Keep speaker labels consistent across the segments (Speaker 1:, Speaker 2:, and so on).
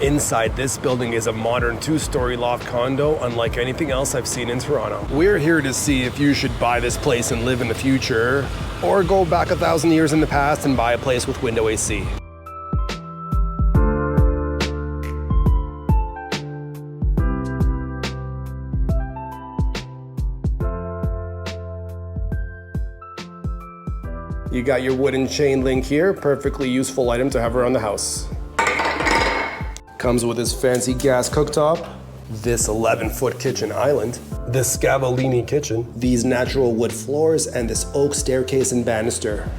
Speaker 1: Inside this building is a modern 2-story loft condo, unlike anything else I've seen in Toronto. We're here to see if you should buy this place and live in the future, or go back 1,000 years in the past and buy a place with window AC. You got your wooden chain link here, perfectly useful item to have around the house. Comes with this fancy gas cooktop, this 11-foot kitchen island, this Scavallini kitchen, these natural wood floors, and this oak staircase and banister.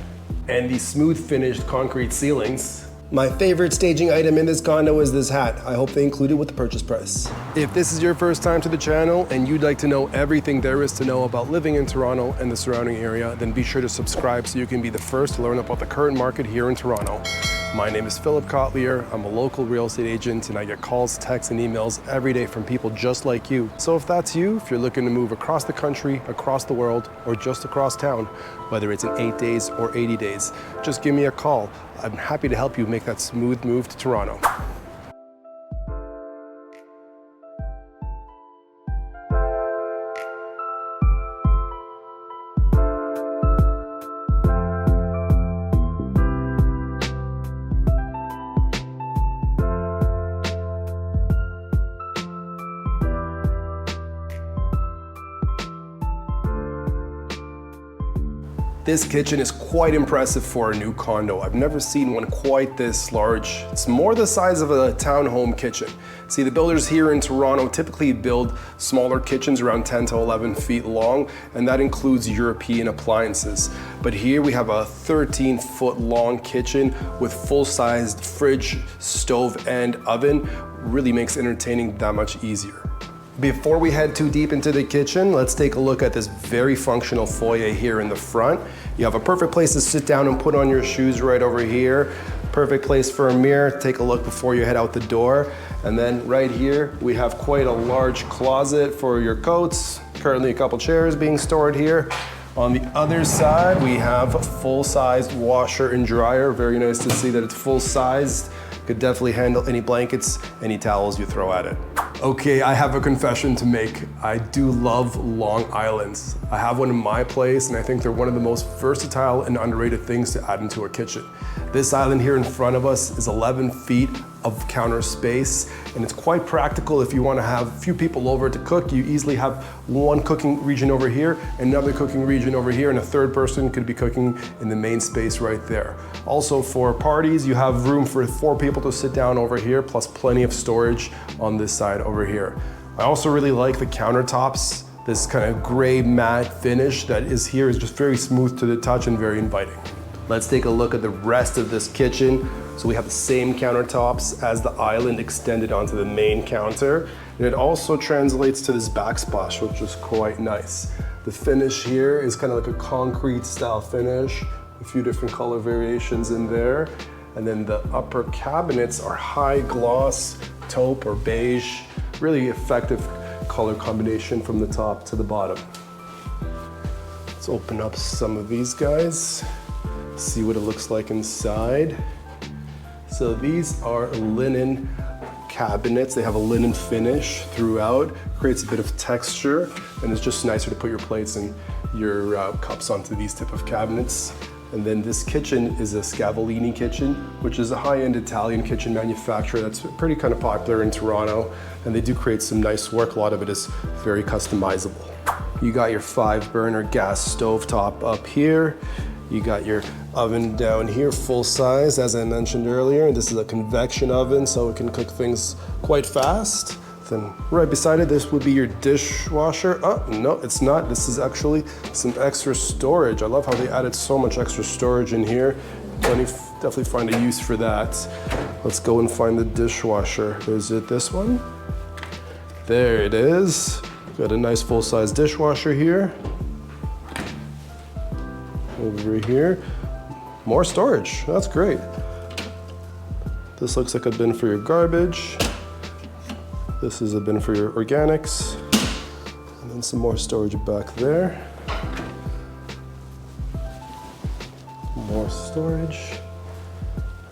Speaker 1: And these smooth finished concrete ceilings. My favorite staging item in this condo is this hat. I hope they include it with the purchase price. If this is your first time to the channel and you'd like to know everything there is to know about living in Toronto and the surrounding area, then be sure to subscribe so you can be the first to learn about the current market here in Toronto. My name is Philip Kotlier. I'm a local real estate agent and I get calls, texts, and emails every day from people just like you. So if that's you, if you're looking to move across the country, across the world, or just across town, whether it's in 8 days or 80 days, just give me a call. I'm happy to help you make that smooth move to Toronto. This kitchen is quite impressive for a new condo. I've never seen one quite this large. It's more the size of a townhome kitchen. See, the builders here in Toronto typically build smaller kitchens around 10 to 11 feet long, and that includes European appliances. But here we have a 13-foot long kitchen with full-sized fridge, stove, and oven. Really makes entertaining that much easier. Before we head too deep into the kitchen, let's take a look at this very functional foyer here in the front. You have a perfect place to sit down and put on your shoes right over here. Perfect place for a mirror. Take a look before you head out the door. And then right here, we have quite a large closet for your coats. Currently a couple chairs being stored here. On the other side, we have a full-sized washer and dryer. Very nice to see that it's full-sized. Could definitely handle any blankets, any towels you throw at it. Okay, I have a confession to make. I do love long islands. I have one in my place and I think they're one of the most versatile and underrated things to add into a kitchen. This island here in front of us is 11 feet of counter space, and it's quite practical if you want to have a few people over to cook. You easily have one cooking region over here, another cooking region over here, and a third person could be cooking in the main space right there. Also for parties, you have room for 4 people to sit down over here, plus plenty of storage on this side over here. I also really like the countertops. This kind of gray matte finish that is here is just very smooth to the touch and very inviting. Let's take a look at the rest of this kitchen. So we have the same countertops as the island extended onto the main counter. And it also translates to this backsplash, which is quite nice. The finish here is kind of like a concrete style finish, a few different color variations in there. And then the upper cabinets are high gloss, taupe or beige, really effective color combination from the top to the bottom. Let's open up some of these guys, see what it looks like inside. So these are linen cabinets. They have a linen finish throughout, creates a bit of texture, and it's just nicer to put your plates and your cups onto these type of cabinets. And then this kitchen is a Scavallini kitchen, which is a high-end Italian kitchen manufacturer that's pretty kind of popular in Toronto, and they do create some nice work. A lot of it is very customizable. You got your 5-burner gas stovetop up here. You got your oven down here, full size, as I mentioned earlier. And this is a convection oven, so it can cook things quite fast. Then right beside it, this would be your dishwasher. Oh, no, it's not. This is actually some extra storage. I love how they added so much extra storage in here. Definitely find a use for that. Let's go and find the dishwasher. Is it this one? There it is. Got a nice full-size dishwasher here. Over here, more storage. That's great. This looks like a bin for your garbage. This is a bin for your organics. And then some more storage back there. More storage.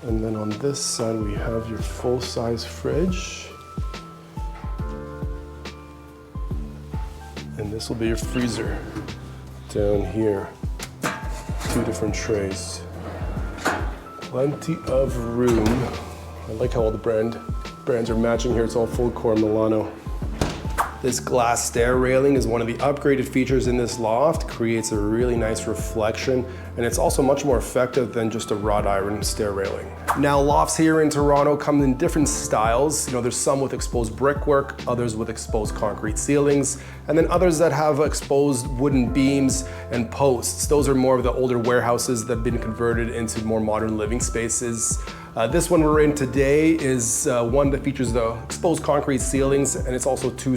Speaker 1: And then on this side, we have your full-size fridge. And this will be your freezer down here. 2 different trays. Plenty of room. I like how all the brands are matching here. It's all full core Milano. This glass stair railing is one of the upgraded features in this loft. Creates a really nice reflection, and it's also much more effective than just a wrought iron stair railing. Now, lofts here in Toronto come in different styles. There's some with exposed brickwork, others with exposed concrete ceilings, and then others that have exposed wooden beams and posts. Those are more of the older warehouses that have been converted into more modern living spaces. This one we're in today is one that features the exposed concrete ceilings, and it's also 2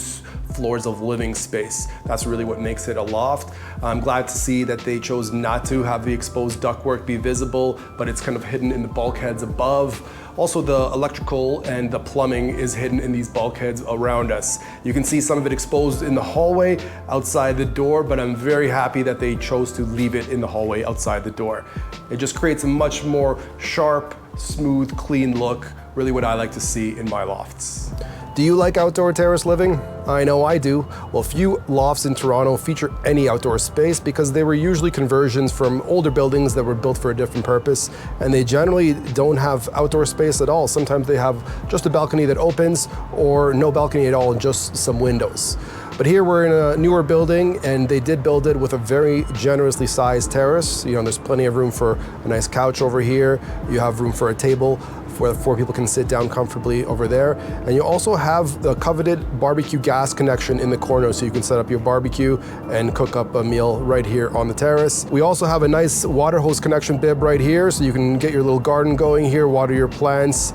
Speaker 1: floors of living space. That's really what makes it a loft. I'm glad to see that they chose not to have the exposed ductwork be visible, but it's kind of hidden in the bulkheads above. Also, the electrical and the plumbing is hidden in these bulkheads around us. You can see some of it exposed in the hallway outside the door, but I'm very happy that they chose to leave it in the hallway outside the door. It just creates a much more sharp, smooth, clean look, really what I like to see in my lofts. Do you like outdoor terrace living? I know I do. Well, few lofts in Toronto feature any outdoor space because they were usually conversions from older buildings that were built for a different purpose, and they generally don't have outdoor space at all. Sometimes they have just a balcony that opens, or no balcony at all and just some windows. But here we're in a newer building, and they did build it with a very generously sized terrace. There's plenty of room for a nice couch over here. You have room for a table where 4 people can sit down comfortably over there. And you also have the coveted barbecue gas connection in the corner, so you can set up your barbecue and cook up a meal right here on the terrace. We also have a nice water hose connection bib right here, so you can get your little garden going here, water your plants.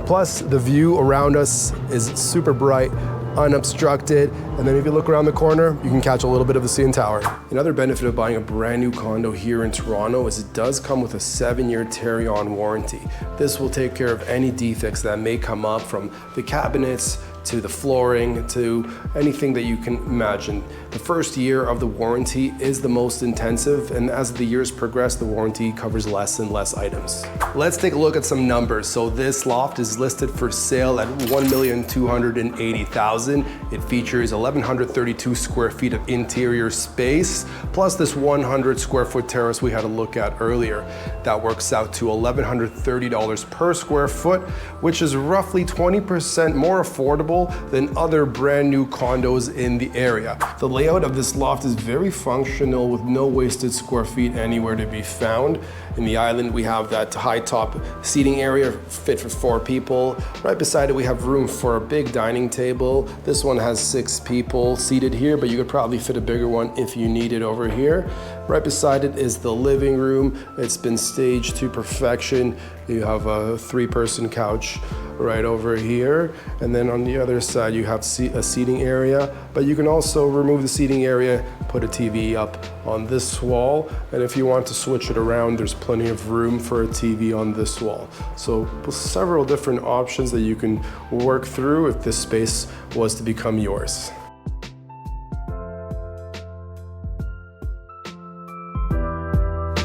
Speaker 1: Plus, the view around us is super bright, unobstructed, and then if you look around the corner, you can catch a little bit of the CN Tower. Another benefit of buying a brand new condo here in Toronto is it does come with a 7-year carry-on warranty. This will take care of any defects that may come up, from the cabinets to the flooring to anything that you can imagine. The first year of the warranty is the most intensive, and as the years progress, the warranty covers less and less items. Let's take a look at some numbers. So this loft is listed for sale at $1,280,000. It features 1,132 square feet of interior space, plus this 100 square foot terrace we had a look at earlier. That works out to $1,130 per square foot, which is roughly 20% more affordable than other brand new condos in the area. The layout of this loft is very functional with no wasted square feet anywhere to be found. In the island, we have that high top seating area fit for 4 people. Right beside it, we have room for a big dining table. This one has 6 people seated here, but you could probably fit a bigger one if you need it over here. Right beside it is the living room. It's been staged to perfection. You have a 3-person couch right over here. And then on the other side, you have a seating area, but you can also remove the seating area, put a TV up on this wall. And if you want to switch it around, there's plenty of room for a TV on this wall. So several different options that you can work through if this space was to become yours.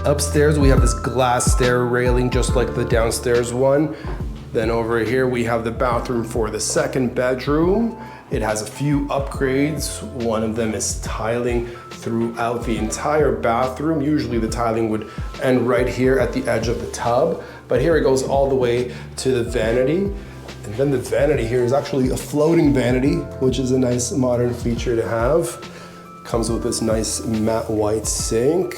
Speaker 1: Upstairs, we have this glass stair railing just like the downstairs one. Then over here, we have the bathroom for the 2nd bedroom. It has a few upgrades. One of them is tiling throughout the entire bathroom. Usually the tiling would end right here at the edge of the tub, but here it goes all the way to the vanity. And then the vanity here is actually a floating vanity, which is a nice modern feature to have. Comes with this nice matte white sink.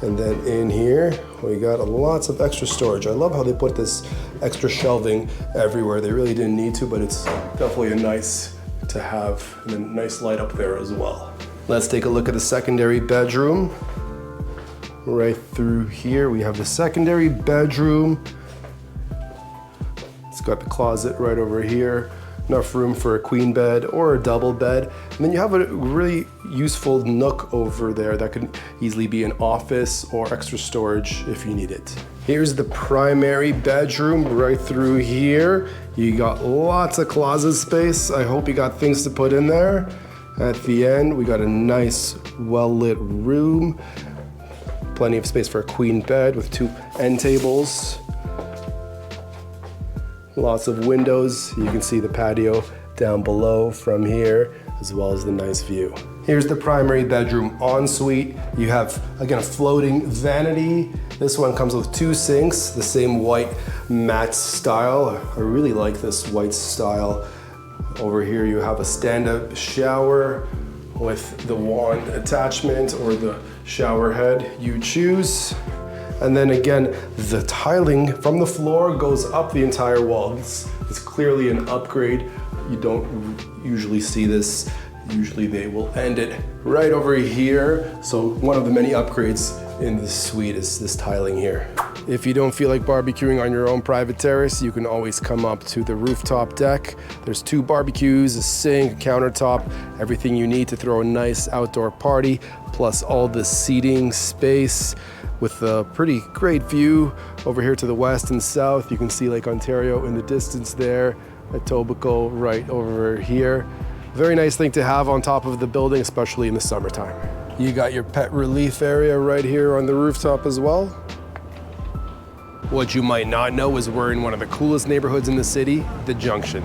Speaker 1: And then in here, we got lots of extra storage. I love how they put this extra shelving everywhere. They really didn't need to, but it's definitely a nice to have, and a nice light up there as well. Let's take a look at the secondary bedroom. Right through here, we have the secondary bedroom. It's got the closet right over here. Enough room for a queen bed or a double bed. And then you have a really useful nook over there that could easily be an office or extra storage if you need it. Here's the primary bedroom right through here. You got lots of closet space. I hope you got things to put in there. At the end, we got a nice, well-lit room. Plenty of space for a queen bed with 2 end tables. Lots of windows. You can see the patio down below from here, as well as the nice view. Here's the primary bedroom ensuite. You have, again, a floating vanity. This one comes with 2 sinks, the same white matte style. I really like this white style. Over here you have a stand-up shower with the wand attachment or the shower head, you choose. And then again, the tiling from the floor goes up the entire wall. It's clearly an upgrade. You don't usually see this. Usually they will end it right over here. So one of the many upgrades in this suite is this tiling here. If you don't feel like barbecuing on your own private terrace, you can always come up to the rooftop deck. There's 2 barbecues, a sink, a countertop, everything you need to throw a nice outdoor party, plus all the seating space with a pretty great view over here to the west and south. You can see Lake Ontario in the distance there, Etobicoke right over here. Very nice thing to have on top of the building, especially in the summertime. You got your pet relief area right here on the rooftop as well. What you might not know is we're in one of the coolest neighborhoods in the city, the Junction.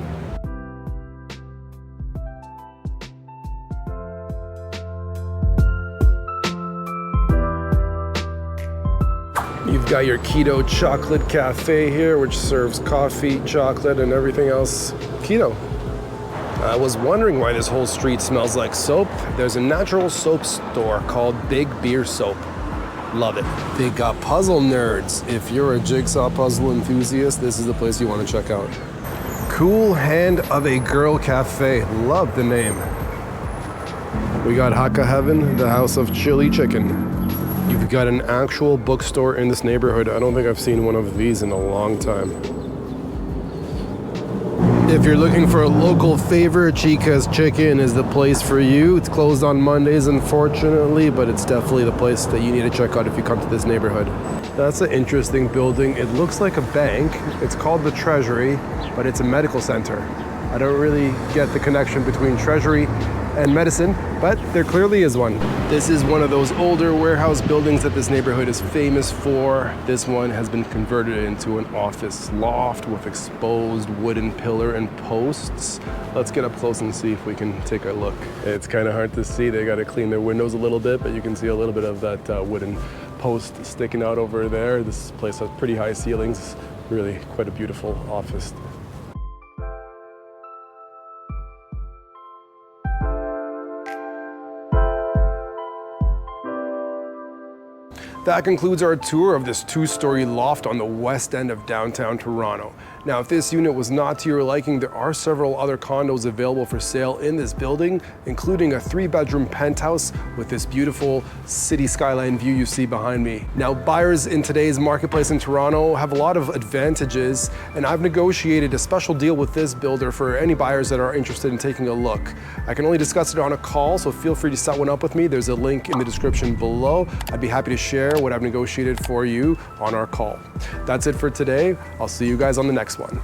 Speaker 1: You've got your keto chocolate cafe here, which serves coffee, chocolate, and everything else keto. I was wondering why this whole street smells like soap. There's a natural soap store called Big Beer Soap. Love it. They got puzzle nerds. If you're a jigsaw puzzle enthusiast, this is the place you want to check out. Cool Hand of a Girl Cafe. Love the name. We got Hakka Heaven, the House of Chili Chicken. You've got an actual bookstore in this neighborhood. I don't think I've seen one of these in a long time. If you're looking for a local favorite, Chica's Chicken is the place for you. It's closed on Mondays, unfortunately, but it's definitely the place that you need to check out if you come to this neighborhood. That's an interesting building. It looks like a bank. It's called the Treasury, but it's a medical center. I don't really get the connection between Treasury and medicine, but there clearly is one. This is one of those older warehouse buildings that this neighborhood is famous for. This one has been converted into an office loft with exposed wooden pillar and posts. Let's get up close and see if we can take a look. It's kind of hard to see. They got to clean their windows a little bit, but you can see a little bit of that wooden post sticking out over there. This place has pretty high ceilings. Really quite a beautiful office. That concludes our tour of this 2-story loft on the west end of downtown Toronto. Now, if this unit was not to your liking, there are several other condos available for sale in this building, including a 3-bedroom penthouse with this beautiful city skyline view you see behind me. Now, buyers in today's marketplace in Toronto have a lot of advantages, and I've negotiated a special deal with this builder for any buyers that are interested in taking a look. I can only discuss it on a call, so feel free to set one up with me. There's a link in the description below. I'd be happy to share what I've negotiated for you on our call. That's it for today. I'll see you guys on the next one.